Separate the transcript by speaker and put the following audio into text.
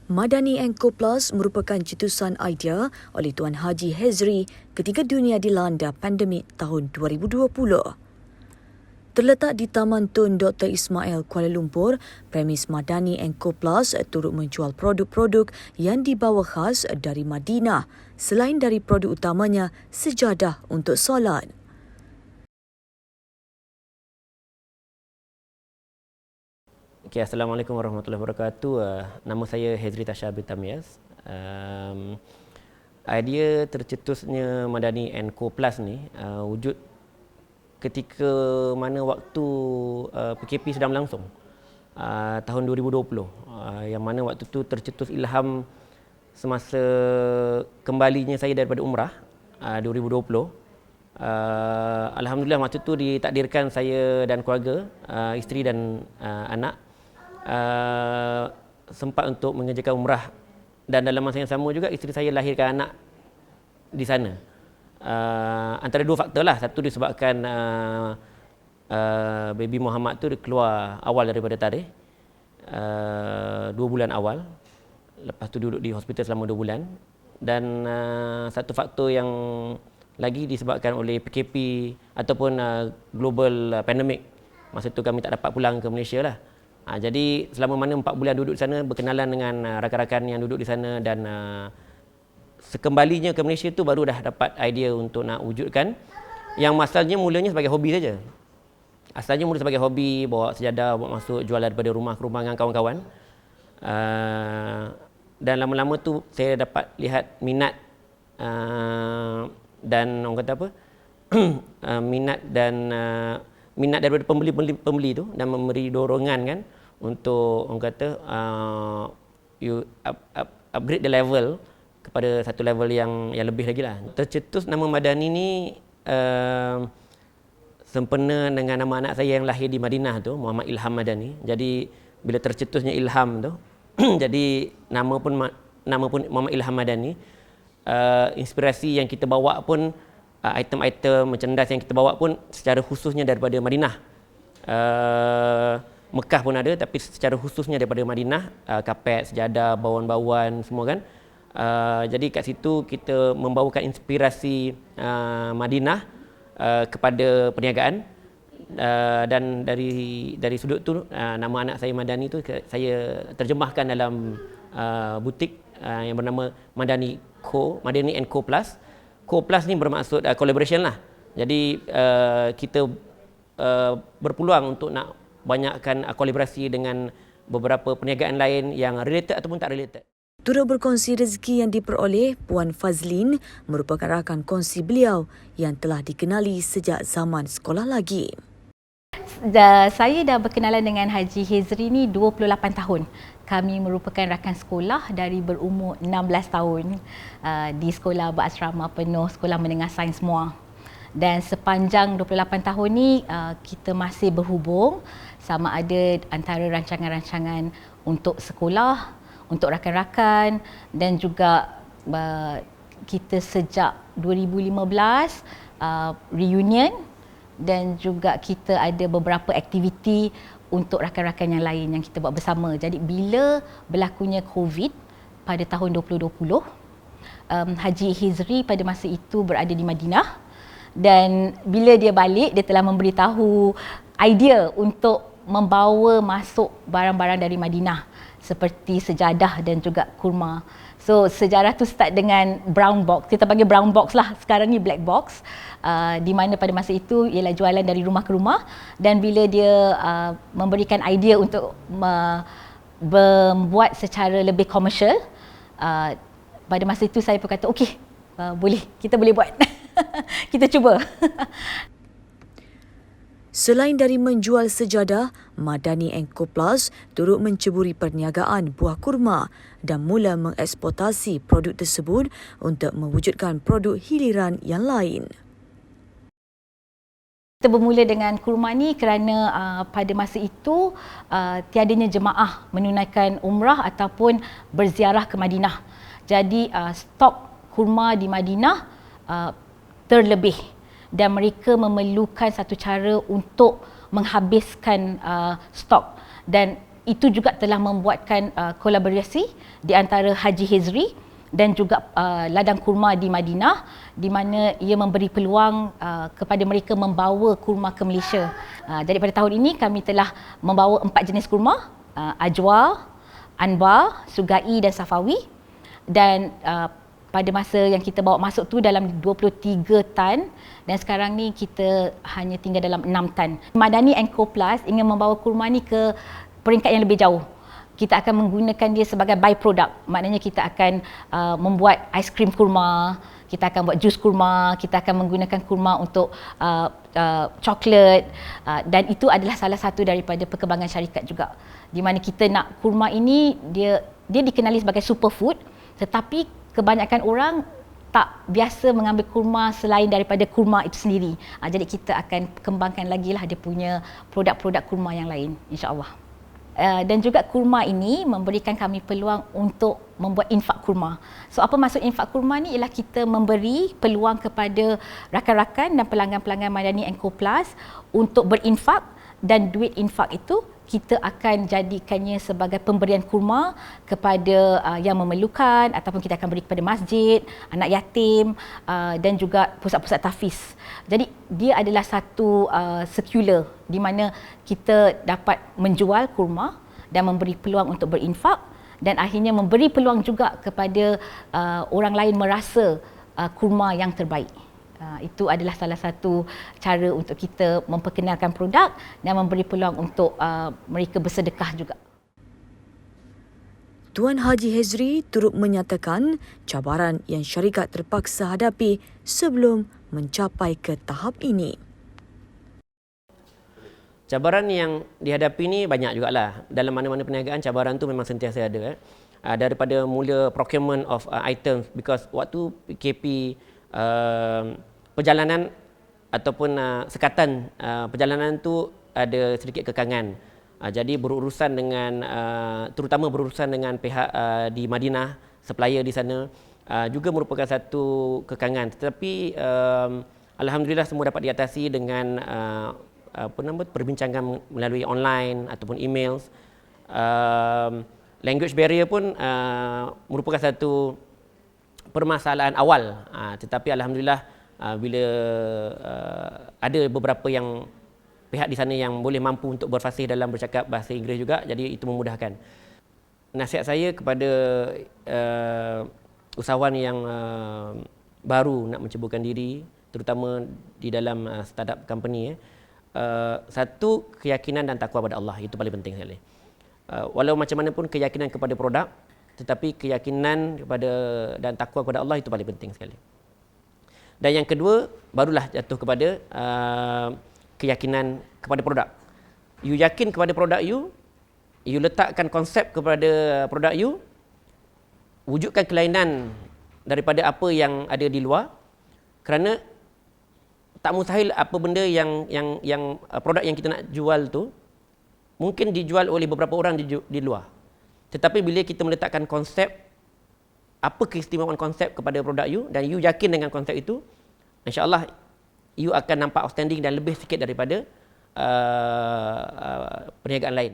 Speaker 1: Madani Co Plus merupakan cetusan idea oleh Tuan Haji Hezri ketika dunia dilanda pandemik tahun 2020. Terletak di Taman Tun Dr. Ismail, Kuala Lumpur, premis Madani Co Plus turut menjual produk-produk yang dibawa khas dari Madinah selain dari produk utamanya sejadah untuk solat.
Speaker 2: Okay, Assalamualaikum warahmatullahi wabarakatuh. Nama saya Hezri Tasha bin Tamyaz. Idea tercetusnya Madani Co Plus ni wujud ketika mana waktu PKP sedang berlangsung, tahun 2020, yang mana waktu tu tercetus ilham semasa kembalinya saya daripada umrah 2020. Alhamdulillah waktu tu ditakdirkan saya dan keluarga, isteri dan anak sempat untuk mengerjakan umrah, dan dalam masa yang sama juga isteri saya lahirkan anak di sana. Antara dua faktor lah. Satu disebabkan baby Muhammad tu keluar awal daripada tarikh, 2 bulan awal. Lepas tu duduk di hospital selama 2 bulan. Dan satu faktor yang lagi disebabkan oleh PKP ataupun global pandemic. Masa tu kami tak dapat pulang ke Malaysia lah. Jadi selama mana 4 bulan duduk di sana, berkenalan dengan rakan-rakan yang duduk di sana, dan sekembalinya ke Malaysia tu baru dah dapat idea untuk nak wujudkan. Yang asalnya mulanya sebagai hobi saja. Asalnya mula sebagai hobi, bawa sejadah, bawa masuk, jual daripada rumah ke rumah dengan kawan-kawan. Dan lama-lama tu saya dapat lihat minat dan orang kata apa? minat daripada pembeli tu, dan memberi dorongan kan untuk orang kata upgrade the level kepada satu level yang lebih lagi lah. Tercetus nama Madani ni sempena dengan nama anak saya yang lahir di Madinah tu, Muhammad Ilham Madani. Jadi bila tercetusnya Ilham tu jadi nama pun Muhammad Ilham Madani. Inspirasi yang kita bawa pun, item-item merchandise yang kita bawa pun secara khususnya daripada Madinah. Mekah pun ada, tapi secara khususnya daripada Madinah. Kapet, sejadah, bauan-bauan semua kan. Jadi kat situ kita membawakan inspirasi Madinah kepada perniagaan. Dan dari sudut tu nama anak saya Madani tu saya terjemahkan dalam butik yang bernama Madani Co Plus. Co Plus ni bermaksud collaboration lah. Jadi kita berpeluang untuk nak banyakkan kolaborasi dengan beberapa perniagaan lain yang related ataupun tak related.
Speaker 1: Turut berkongsi rezeki yang diperoleh, Puan Fazlin merupakan rakan kongsi beliau yang telah dikenali sejak zaman sekolah lagi.
Speaker 3: Saya dah berkenalan dengan Haji Hezri ni 28 tahun. Kami merupakan rakan sekolah dari berumur 16 tahun di sekolah berasrama penuh, sekolah menengah sains semua. Dan sepanjang 28 tahun ni kita masih berhubung, sama ada antara rancangan-rancangan untuk sekolah, untuk rakan-rakan, dan juga kita sejak 2015 reunion, dan juga kita ada beberapa aktiviti untuk rakan-rakan yang lain yang kita buat bersama. Jadi bila berlakunya COVID pada tahun 2020, Haji Hezri pada masa itu berada di Madinah, dan bila dia balik dia telah memberitahu idea untuk membawa masuk barang-barang dari Madinah seperti sejadah dan juga kurma. So sejarah tu start dengan brown box. Kita panggil brown box lah. Sekarang ni black box. Di mana pada masa itu ialah jualan dari rumah ke rumah, dan bila dia memberikan idea untuk membuat secara lebih komersial, pada masa itu saya pun kata okey, boleh, kita boleh buat. Kita cuba.
Speaker 1: Selain dari menjual sejadah, Madani Co Plus turut menceburi perniagaan buah kurma dan mula mengeksportasi produk tersebut untuk mewujudkan produk hiliran yang lain.
Speaker 3: Kita bermula dengan kurma ni kerana pada masa itu tiadanya jemaah menunaikan umrah ataupun berziarah ke Madinah. Jadi stok kurma di Madinah terlebih, dan mereka memerlukan satu cara untuk menghabiskan stok. Dan itu juga telah membuatkan kolaborasi di antara Haji Hezri dan juga ladang kurma di Madinah, di mana ia memberi peluang kepada mereka membawa kurma ke Malaysia. Jadi pada tahun ini kami telah membawa 4 jenis kurma, Ajwa, Anbar, Sugai dan Safawi. Dan pada masa yang kita bawa masuk tu dalam 23 tan, dan sekarang ni kita hanya tinggal dalam 6 tan. Madani & Co Plus ingin membawa kurma ni ke peringkat yang lebih jauh. Kita akan menggunakan dia sebagai by-product. Maknanya kita akan membuat aiskrim kurma, kita akan buat jus kurma, kita akan menggunakan kurma untuk coklat, dan itu adalah salah satu daripada perkembangan syarikat juga. Di mana kita nak kurma ini dia dikenali sebagai superfood, tetapi kebanyakan orang tak biasa mengambil kurma selain daripada kurma itu sendiri. Jadi kita akan kembangkan lagi lah dia punya produk-produk kurma yang lain, insya-Allah. Dan juga kurma ini memberikan kami peluang untuk membuat infak kurma. So apa maksud infak kurma ni? Ialah kita memberi peluang kepada rakan-rakan dan pelanggan-pelanggan Madani & Co Plus untuk berinfak, dan duit infak itu kita akan jadikannya sebagai pemberian kurma kepada yang memerlukan, ataupun kita akan beri kepada masjid, anak yatim dan juga pusat-pusat tahfiz. Jadi dia adalah satu circular di mana kita dapat menjual kurma dan memberi peluang untuk berinfak, dan akhirnya memberi peluang juga kepada orang lain merasa kurma yang terbaik. Itu adalah salah satu cara untuk kita memperkenalkan produk dan memberi peluang untuk mereka bersedekah juga.
Speaker 1: Tuan Haji Hezri turut menyatakan cabaran yang syarikat terpaksa hadapi sebelum mencapai ke tahap ini.
Speaker 2: Cabaran yang dihadapi ni banyak jugalah. Dalam mana-mana perniagaan, cabaran tu memang sentiasa ada. Daripada mula procurement of items, because waktu PKP, perjalanan ataupun sekatan perjalanan tu ada sedikit kekangan. Jadi berurusan dengan terutama berurusan dengan pihak di Madinah, supplier di sana juga merupakan satu kekangan. Tetapi alhamdulillah semua dapat diatasi dengan perbincangan melalui online ataupun emails. Language barrier pun merupakan satu permasalahan awal, tetapi alhamdulillah bila ada beberapa yang pihak di sana yang boleh mampu untuk berfasih dalam bercakap bahasa Inggeris juga, jadi itu memudahkan. Nasihat saya kepada usahawan yang baru nak menceburkan diri, terutama di dalam startup company, satu, keyakinan dan takwa pada Allah, itu paling penting sekali. Walau macam mana pun keyakinan kepada produk, tetapi keyakinan kepada dan takwa kepada Allah itu paling penting sekali. Dan yang kedua, barulah jatuh kepada keyakinan kepada produk. You yakin kepada produk you letakkan konsep kepada produk you, wujudkan kelainan daripada apa yang ada di luar, kerana tak mustahil apa benda yang produk yang kita nak jual tu mungkin dijual oleh beberapa orang di luar. Tetapi bila kita meletakkan konsep, apa keistimewaan konsep kepada produk you, dan you yakin dengan konsep itu, insya-Allah you akan nampak outstanding dan lebih sikit daripada perniagaan lain.